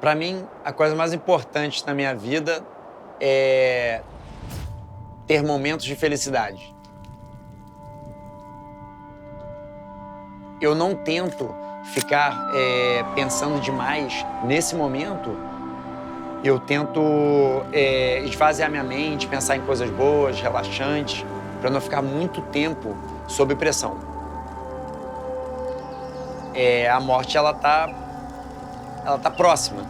Para mim, a coisa mais importante na minha vida é ter momentos de felicidade. Eu não tento ficar pensando demais nesse momento. Eu tento esvaziar minha mente, pensar em coisas boas, relaxantes, para não ficar muito tempo sob pressão. A morte, ela tá próxima,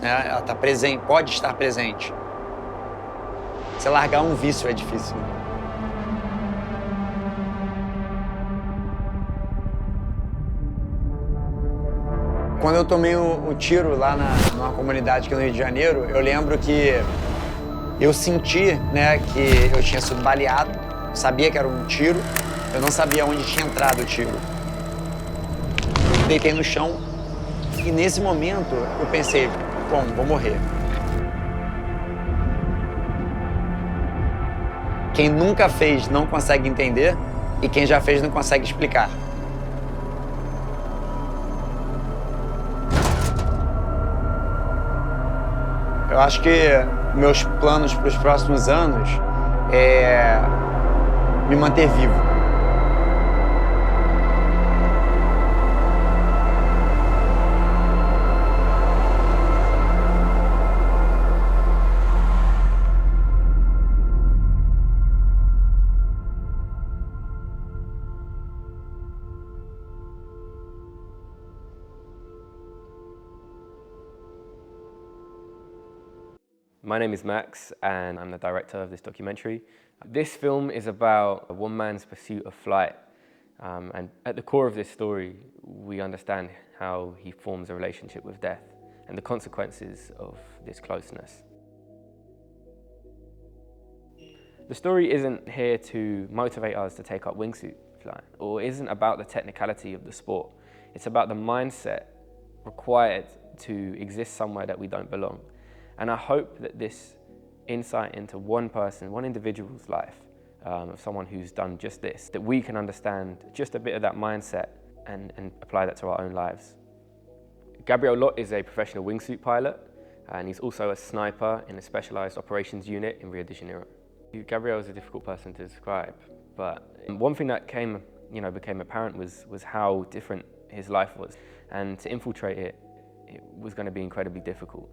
né? Ela tá presente, pode estar presente. Você largar um vício é difícil. Quando eu tomei o tiro lá numa comunidade aqui no Rio de Janeiro, eu lembro que eu senti, né, que eu tinha sido baleado, sabia que era um tiro, eu não sabia onde tinha entrado o tiro. Deitei no chão e nesse momento eu pensei, bom, vou morrer. Quem nunca fez não consegue entender e quem já fez não consegue explicar. Eu acho que meus planos para os próximos anos é me manter vivo. My name is Max and I'm the director of this documentary. This film is about a one man's pursuit of flight, and at the core of this story we understand how he forms a relationship with death and the consequences of this closeness. The story isn't here to motivate us to take up wingsuit flying, or isn't about the technicality of the sport. It's about the mindset required to exist somewhere that we don't belong. And I hope that this insight into one person, one individual's life, of someone who's done just this, that we can understand just a bit of that mindset and apply that to our own lives. Gabriel Lot is a professional wingsuit pilot, and he's also a sniper in a specialized operations unit in Rio de Janeiro. Gabriel is a difficult person to describe, but one thing that became apparent was how different his life was, and to infiltrate it was going to be incredibly difficult.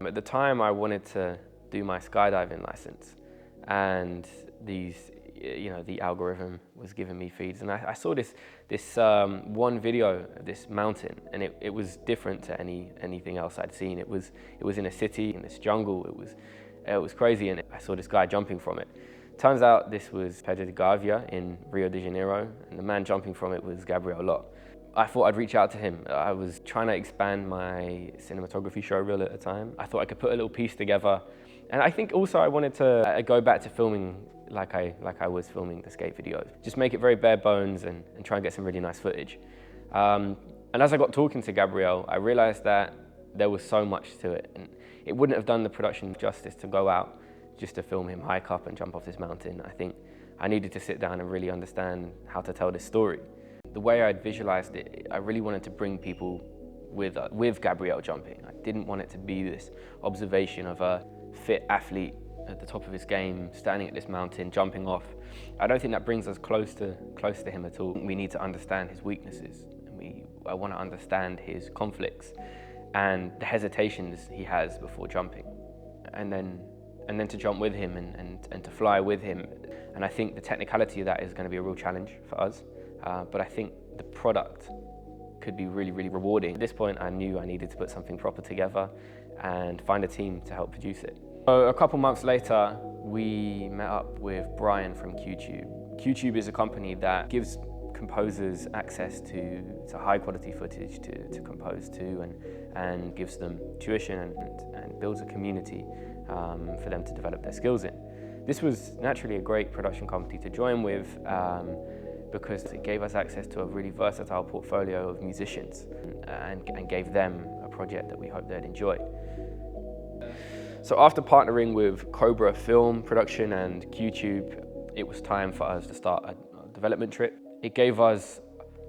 At the time, I wanted to do my skydiving license, and the algorithm was giving me feeds, and I saw this one video of this mountain, and it was different to anything else I'd seen. It was in a city, in this jungle. It was crazy, and I saw this guy jumping from it. Turns out this was Pedro de Gavia in Rio de Janeiro, and the man jumping from it was Gabriel Lot. I thought I'd reach out to him. I was trying to expand my cinematography showreel at the time. I thought I could put a little piece together. And I think also I wanted to go back to filming like I was filming the skate videos. Just make it very bare bones and try and get some really nice footage. And as I got talking to Gabriel, I realized that there was so much to it. And it wouldn't have done the production justice to go out just to film him hike up and jump off this mountain. I think I needed to sit down and really understand how to tell this story. The way I'd visualized it, I really wanted to bring people with Gabriel jumping. I didn't want it to be this observation of a fit athlete at the top of his game, standing at this mountain, jumping off. I don't think that brings us close to him at all. We need to understand his weaknesses, and I want to understand his conflicts and the hesitations he has before jumping, and then to jump with him and to fly with him. And I think the technicality of that is going to be a real challenge for us. But I think the product could be really, really rewarding. At this point, I knew I needed to put something proper together and find a team to help produce it. So a couple months later, we met up with Bryan from QTube. QTube is a company that gives composers access to high quality footage to compose to, and gives them tuition and builds a community for them to develop their skills in. This was naturally a great production company to join with, because it gave us access to a really versatile portfolio of musicians and gave them a project that we hope they'd enjoy. So after partnering with Cobra film production and QTube, it was time for us to start a development trip. It gave us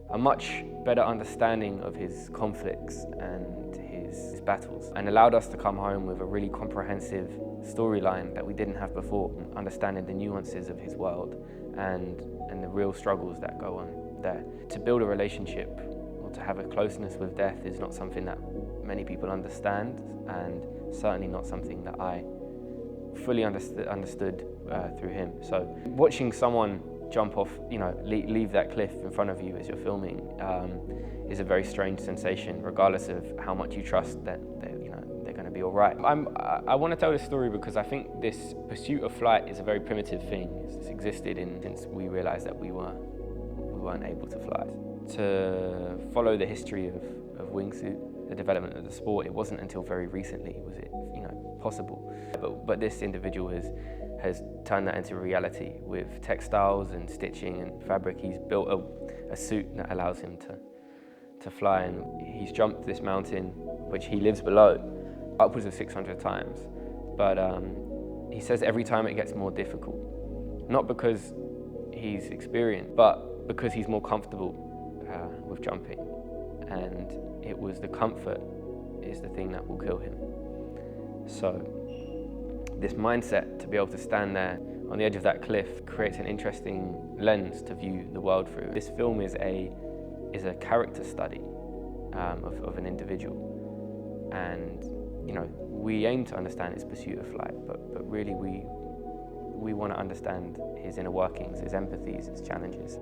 a much better understanding of his conflicts and battles, and allowed us to come home with a really comprehensive storyline that we didn't have before, understanding the nuances of his world and the real struggles that go on there. To build a relationship or to have a closeness with death is not something that many people understand, and certainly not something that I fully understood through him. So watching someone jump off, leave that cliff in front of you as you're filming is a very strange sensation, regardless of how much you trust that they're going to be all right. I want to tell this story because I think this pursuit of flight is a very primitive thing. It's existed since we realized that we weren't able to fly. To follow the history of wingsuit, the development of the sport, it wasn't until very recently was it possible. But this individual has turned that into reality with textiles and stitching and fabric. He's built a suit that allows him to fly, and he's jumped this mountain, which he lives below, upwards of 600 times. But he says every time it gets more difficult, not because he's experienced, but because he's more comfortable with jumping. And it was the comfort is the thing that will kill him. So this mindset to be able to stand there on the edge of that cliff creates an interesting lens to view the world through. This film is a character study of an individual, and we aim to understand his pursuit of flight, but really we want to understand his inner workings, his empathies, his challenges.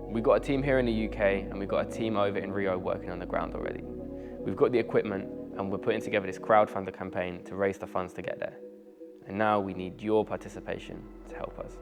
We've got a team here in the UK and we've got a team over in Rio working on the ground already. We've got the equipment and we're putting together this crowdfunder campaign to raise the funds to get there. And now we need your participation to help us.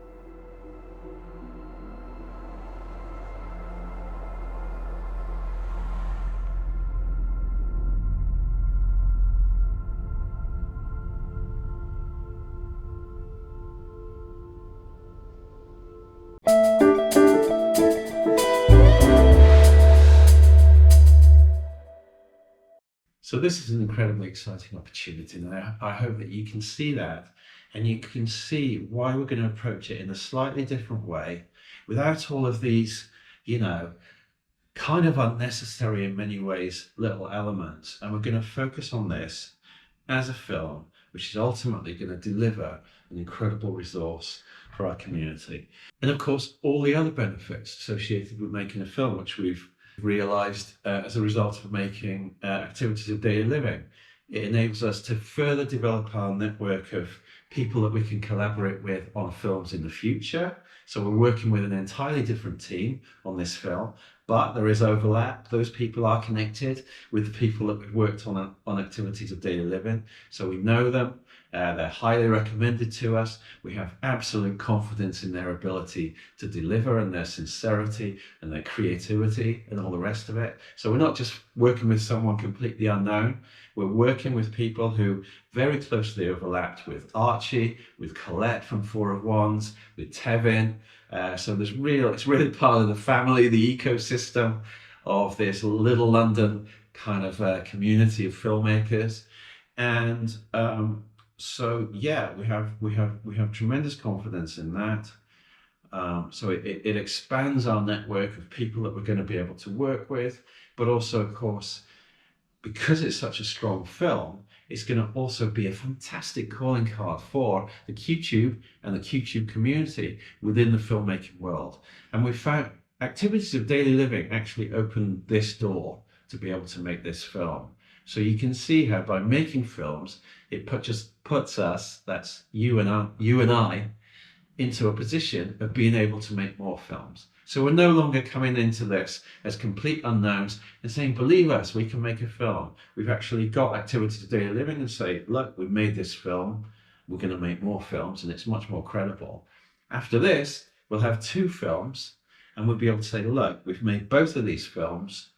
So this is an incredibly exciting opportunity, and I hope that you can see that, and you can see why we're going to approach it in a slightly different way, without all of these, kind of unnecessary in many ways little elements. And we're going to focus on this as a film, which is ultimately going to deliver an incredible resource for our community. And of course, all the other benefits associated with making a film, which we've realised as a result of making activities of daily living. It enables us to further develop our network of people that we can collaborate with on films in the future. So we're working with an entirely different team on this film, but there is overlap. Those people are connected with the people that we've worked on activities of daily living. So we know them. They're highly recommended to us. We have absolute confidence in their ability to deliver and their sincerity and their creativity and all the rest of it. So we're not just working with someone completely unknown. We're working with people who very closely overlapped with Archie, with Colette from Four of Wands, with Tevin. So it's really part of the family, the ecosystem of this little London kind of community of filmmakers. And so yeah, we have tremendous confidence in that. So it expands our network of people that we're going to be able to work with, but also, of course, because it's such a strong film, it's going to also be a fantastic calling card for the QTube and the QTube community within the filmmaking world. And we found activities of daily living actually opened this door to be able to make this film. So you can see how by making films, it puts us, that's you and I, into a position of being able to make more films. So we're no longer coming into this as complete unknowns and saying, believe us, we can make a film. We've actually got activities of daily living and say, look, we've made this film, we're going to make more films, and it's much more credible. After this, we'll have 2 films, and we'll be able to say, look, we've made both of these films.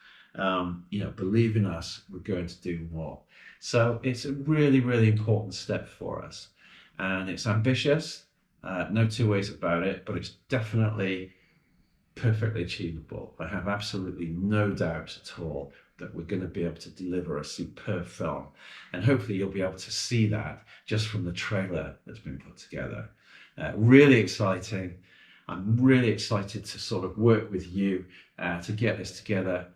Believe in us, we're going to do more. So it's a really, really important step for us. And it's ambitious, no two ways about it, but it's definitely perfectly achievable. I have absolutely no doubt at all that we're going to be able to deliver a superb film. And hopefully you'll be able to see that just from the trailer that's been put together. Really exciting. I'm really excited to sort of work with you to get this together.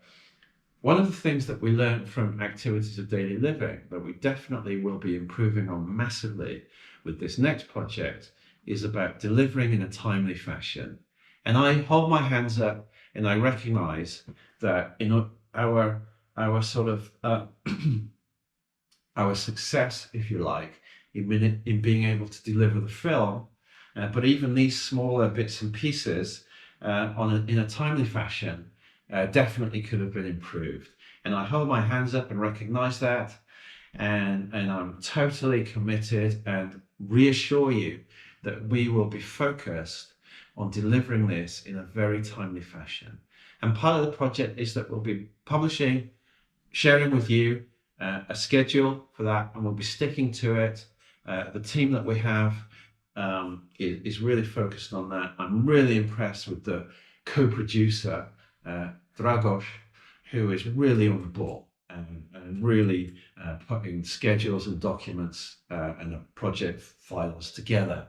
One of the things that we learned from activities of daily living that we definitely will be improving on massively with this next project is about delivering in a timely fashion. And I hold my hands up and I recognize that in our sort of our success, if you like, in being able to deliver the film, but even these smaller bits and pieces in a timely fashion definitely could have been improved. And I hold my hands up and recognize that, and I'm totally committed and reassure you that we will be focused on delivering this in a very timely fashion. And part of the project is that we'll be publishing, sharing with you a schedule for that, and we'll be sticking to it. The team that we have is really focused on that. I'm really impressed with the co-producer, Dragos, who is really on the ball and really putting schedules and documents and project files together.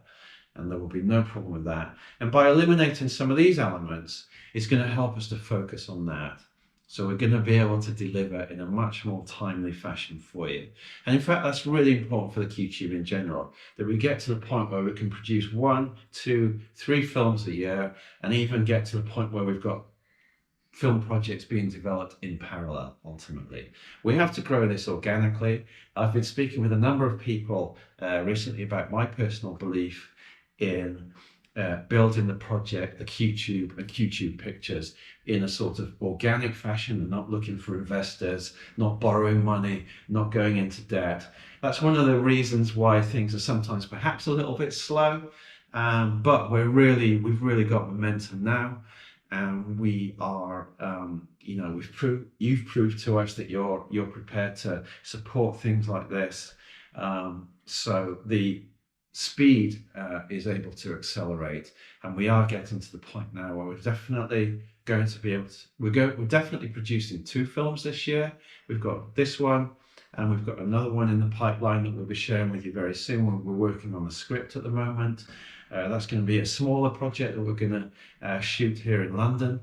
And there will be no problem with that. And by eliminating some of these elements, it's going to help us to focus on that. So we're going to be able to deliver in a much more timely fashion for you. And in fact, that's really important for the QTube in general, that we get to the point where we can produce 1, 2, 3 films a year, and even get to the point where we've got film projects being developed in parallel. Ultimately, we have to grow this organically. I've been speaking with a number of people recently about my personal belief in building the project, the QTube and QTube Pictures, in a sort of organic fashion and not looking for investors, not borrowing money, not going into debt. That's one of the reasons why things are sometimes perhaps a little bit slow, but we've really got momentum now. And we are, you've proved to us that you're prepared to support things like this. So the speed is able to accelerate, and we are getting to the point now where we're definitely going to be able to. We're definitely producing 2 films this year. We've got this one, and we've got another one in the pipeline that we'll be sharing with you very soon. We're working on the script at the moment. That's going to be a smaller project that we're going to shoot here in London.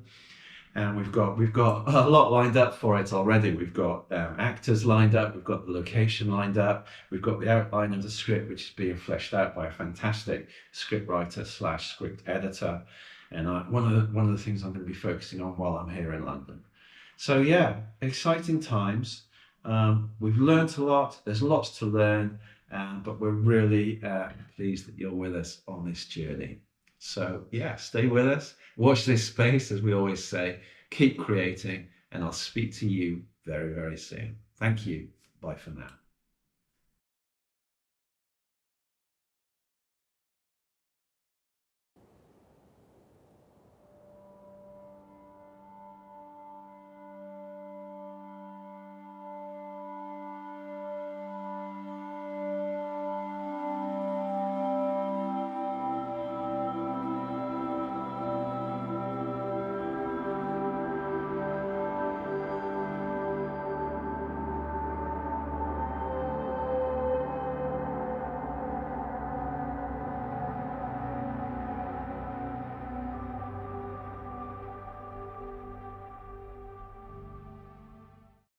And we've got a lot lined up for it already. We've got actors lined up, we've got the location lined up, we've got the outline of the script, which is being fleshed out by a fantastic script writer / script editor. And one of the things I'm going to be focusing on while I'm here in London. So yeah, exciting times. We've learned a lot. There's lots to learn, but we're really pleased that you're with us on this journey. So yeah, stay with us, watch this space, as we always say, keep creating, and I'll speak to you very, very soon. Thank you. Bye for now.